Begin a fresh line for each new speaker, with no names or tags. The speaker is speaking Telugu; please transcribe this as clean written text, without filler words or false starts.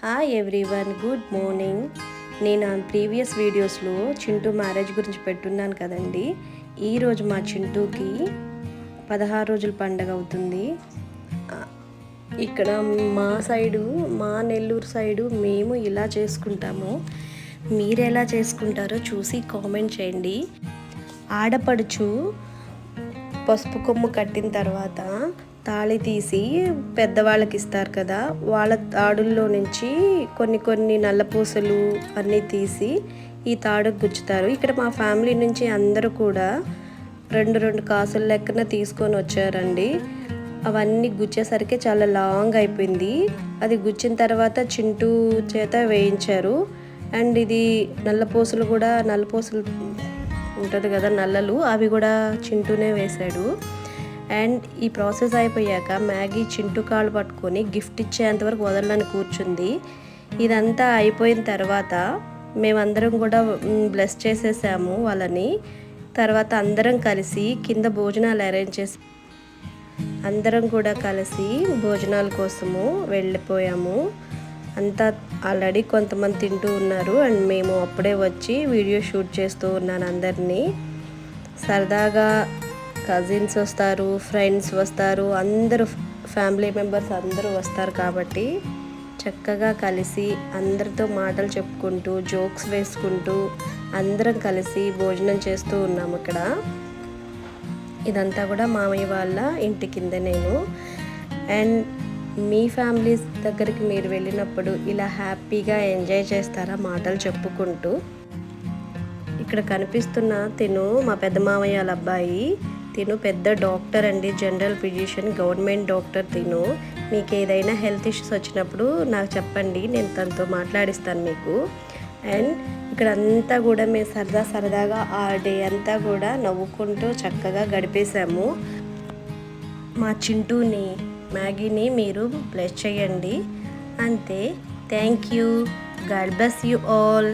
Hi everyone, good morning. నేను ప్రీవియస్ వీడియోస్లో చింటూ మ్యారేజ్ గురించి పెట్టున్నాను కదండి. ఈరోజు మా చింటూకి 16 రోజుల పండగ అవుతుంది. ఇక్కడ మా నెల్లూరు సైడు మేము ఇలా చేసుకుంటాము. మీరు ఎలా చేసుకుంటారో చూసి కామెంట్ చేయండి. ఆడపడుచు పసుపు కొమ్ము కట్టిన తర్వాత తాళి తీసి పెద్దవాళ్ళకి ఇస్తారు కదా, వాళ్ళ తాడుల్లో నుంచి కొన్ని నల్లపూసలు అన్నీ తీసి ఈ తాడుకు గుచ్చుతారు. ఇక్కడ మా ఫ్యామిలీ నుంచి అందరూ కూడా రెండు కాసుల లెక్కన తీసుకొని వచ్చారండి. అవన్నీ గుచ్చేసరికి చాలా లాంగ్ అయిపోయింది. అది గుచ్చిన తర్వాత చింటూ చేత వేయించారు. అండ్ ఇది నల్లపూసలు ఉంటుంది కదా, నల్లలు, అవి కూడా చింటూనే వేశాడు. అండ్ ఈ ప్రాసెస్ అయిపోయాక మ్యాగీ చింటూ కాళ్ళు పట్టుకొని గిఫ్ట్ ఇచ్చేంతవరకు వదలని కూర్చుంది. ఇదంతా అయిపోయిన తర్వాత మేమందరం కూడా బ్లెస్ చేసేసాము వాళ్ళని. తర్వాత అందరం కలిసి కింద భోజనాలు అరేంజ్ చేసి అందరం కూడా కలిసి భోజనాల కోసము వెళ్ళిపోయాము. అంతా ఆల్రెడీ కొంతమంది తింటూ ఉన్నారు అండ్ మేము అప్పుడే వచ్చి వీడియో షూట్ చేస్తూ ఉన్నాను. అందరినీ సరదాగా కజిన్స్ వస్తారు, ఫ్రెండ్స్ వస్తారు, అందరూ ఫ్యామిలీ మెంబర్స్ అందరూ వస్తారు కాబట్టి చక్కగా కలిసి అందరితో మాటలు చెప్పుకుంటూ జోక్స్ వేసుకుంటూ అందరం కలిసి భోజనం చేస్తూ ఉన్నాము. ఇక్కడ ఇదంతా కూడా మామయ్య వాళ్ళ ఇంటి కింద. నేను అండ్ మీ ఫ్యామిలీస్ దగ్గరికి మీరు వెళ్ళినప్పుడు ఇలా హ్యాపీగా ఎంజాయ్ చేస్తారా మాటలు చెప్పుకుంటూ? ఇక్కడ కనిపిస్తున్న తిను మా పెద్ద మామయ్య వాళ్ళ అబ్బాయి. తిను పెద్ద డాక్టర్ అండి, జనరల్ ఫిజిషియన్, గవర్నమెంట్ డాక్టర్. తిను మీకు ఏదైనా హెల్త్ ఇష్యూస్ వచ్చినప్పుడు నాకు చెప్పండి, నేను తనతో మాట్లాడిస్తాను మీకు. అండ్ ఇక్కడ అంతా కూడా మేము సరదాగా ఆ డే అంతా కూడా నవ్వుకుంటూ చక్కగా గడిపేశాము. మా చింటూని మ్యాగీని మీరు బ్లెస్ చేయండి. అంతే. Thank you. God bless you all.